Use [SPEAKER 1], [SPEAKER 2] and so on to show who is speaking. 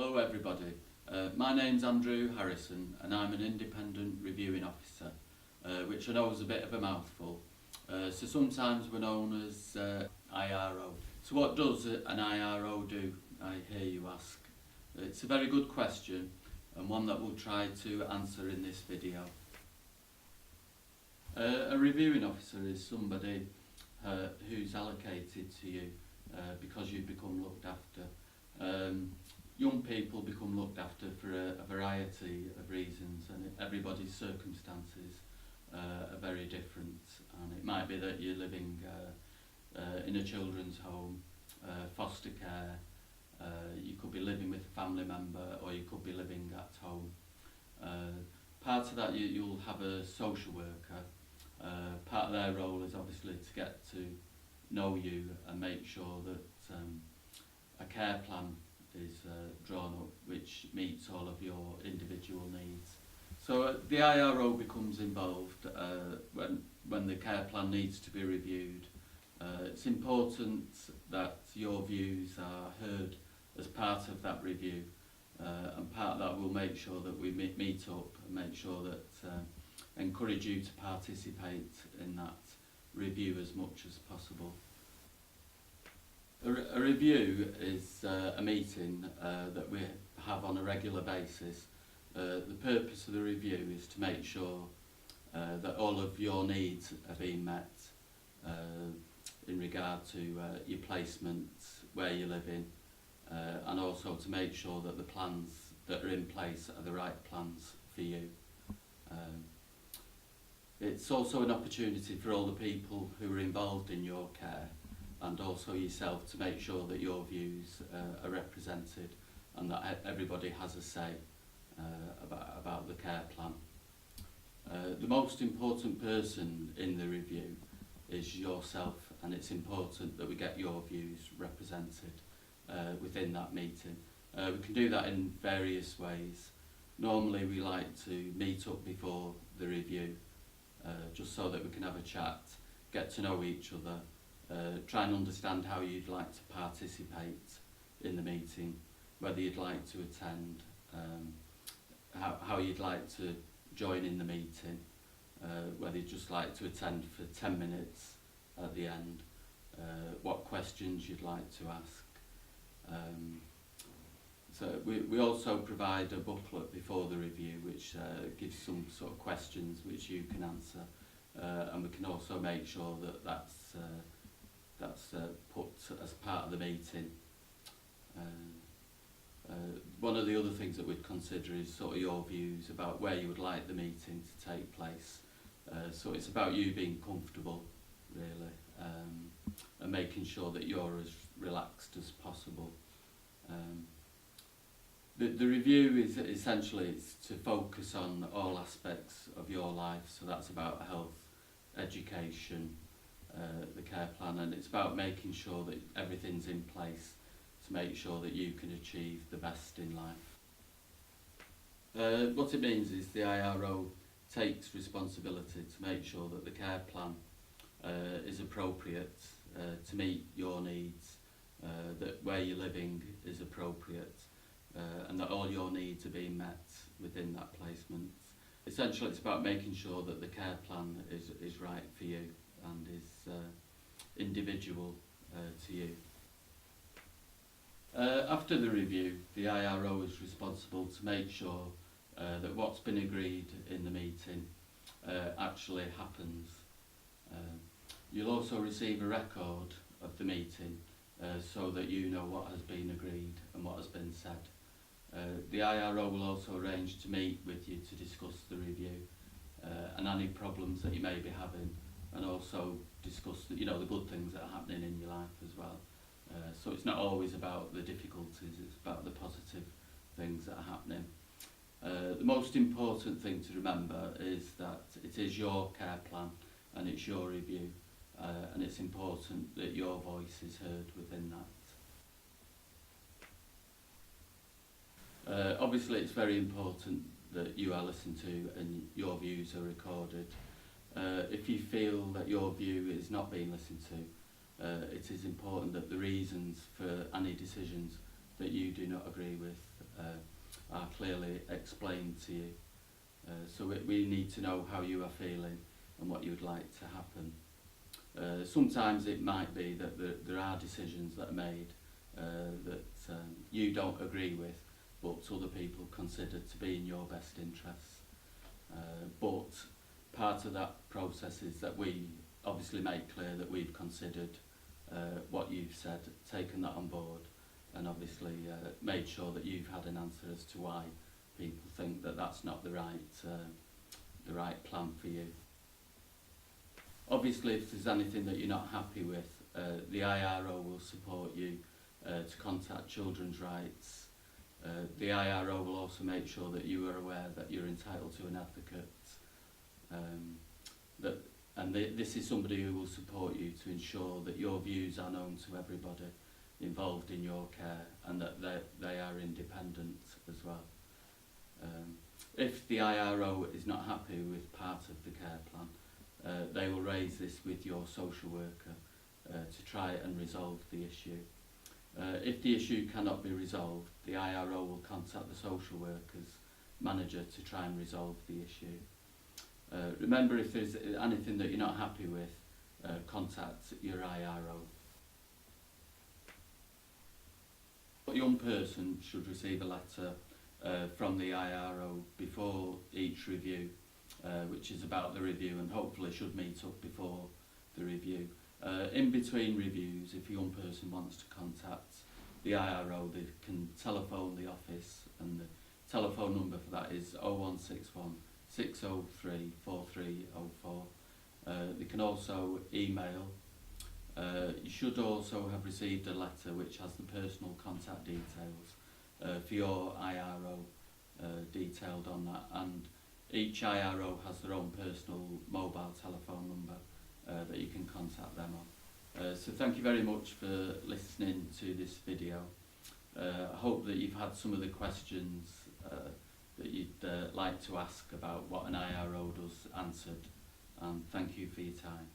[SPEAKER 1] Hello everybody, my name's Andrew Harrison and I'm an independent reviewing officer, which I know is a bit of a mouthful. So sometimes we're known as IRO. So what does an IRO do, I hear you ask? It's a very good question and one that we'll try to answer in this video. A reviewing officer is somebody who's allocated to you because you've become looked after. Young people become looked after for a variety of reasons, and everybody's circumstances are very different, and it might be that you're living in a children's home, foster care, you could be living with a family member, or you could be living at home. Part of that you'll have a social worker. Part of their role is obviously to get to know you and make sure that a care plan is drawn up which meets all of your individual needs. So the IRO becomes involved when the care plan needs to be reviewed. It's important that your views are heard as part of that review, and part of that will make sure that we meet up and make sure that encourage you to participate in that review as much as possible. A review is a meeting that we have on a regular basis. The purpose of the review is to make sure that all of your needs are being met in regard to your placement, where you're living, and also to make sure that the plans that are in place are the right plans for you. It's also an opportunity for all the people who are involved in your care and also yourself to make sure that your views are represented and that everybody has a say about the care plan. The most important person in the review is yourself, and it's important that we get your views represented within that meeting. We can do that in various ways. Normally we like to meet up before the review just so that we can have a chat, get to know each other, try and understand how you'd like to participate in the meeting, whether you'd like to attend, how you'd like to join in the meeting, whether you'd just like to attend for 10 minutes at the end, what questions you'd like to ask. So we also provide a booklet before the review which gives some sort of questions which you can answer, and we can also make sure that that's put as part of the meeting. One of the other things that we'd consider is sort of your views about where you would like the meeting to take place. So it's about you being comfortable, really, and making sure that you're as relaxed as possible. The review is essentially to focus on all aspects of your life, so that's about health, education, the care plan, and it's about making sure that everything's in place to make sure that you can achieve the best in life. What it means is the IRO takes responsibility to make sure that the care plan is appropriate to meet your needs, that where you're living is appropriate, and that all your needs are being met within that placement. Essentially it's about making sure that the care plan is right for you and is individual to you. After the review, the IRO is responsible to make sure that what's been agreed in the meeting actually happens. You'll also receive a record of the meeting so that you know what has been agreed and what has been said. The IRO will also arrange to meet with you to discuss the review and any problems that you may be having, and also discuss the good things that are happening in your life as well. So it's not always about the difficulties, it's about the positive things that are happening. The most important thing to remember is that it is your care plan and it's your review, and it's important that your voice is heard within that. Obviously it's very important that you are listened to and your views are recorded. If you feel that your view is not being listened to, it is important that the reasons for any decisions that you do not agree with are clearly explained to you. So we need to know how you are feeling and what you would like to happen. Sometimes it might be that there are decisions that are made that you don't agree with, but other people consider to be in your best interests. But part of that process is that we obviously make clear that we've considered what you've said, taken that on board, and obviously made sure that you've had an answer as to why people think that that's not the right plan for you. Obviously, if there's anything that you're not happy with, the IRO will support you to contact Children's Rights. The IRO will also make sure that you are aware that you're entitled to an advocate. This is somebody who will support you to ensure that your views are known to everybody involved in your care, and that they are independent as well. If the IRO is not happy with part of the care plan, they will raise this with your social worker to try and resolve the issue. If the issue cannot be resolved, the IRO will contact the social worker's manager to try and resolve the issue. Remember, if there's anything that you're not happy with, contact your IRO. A young person should receive a letter from the IRO before each review, which is about the review, and hopefully should meet up before the review. In between reviews, if a young person wants to contact the IRO, they can telephone the office, and the telephone number for that is 0161 603 4304. They can also email. You should also have received a letter which has the personal contact details for your IRO detailed on that, and each IRO has their own personal mobile telephone number that you can contact them on. So thank you very much for listening to this video. I hope that you've had some of the questions that you'd like to ask about what an IRO does answered, and thank you for your time.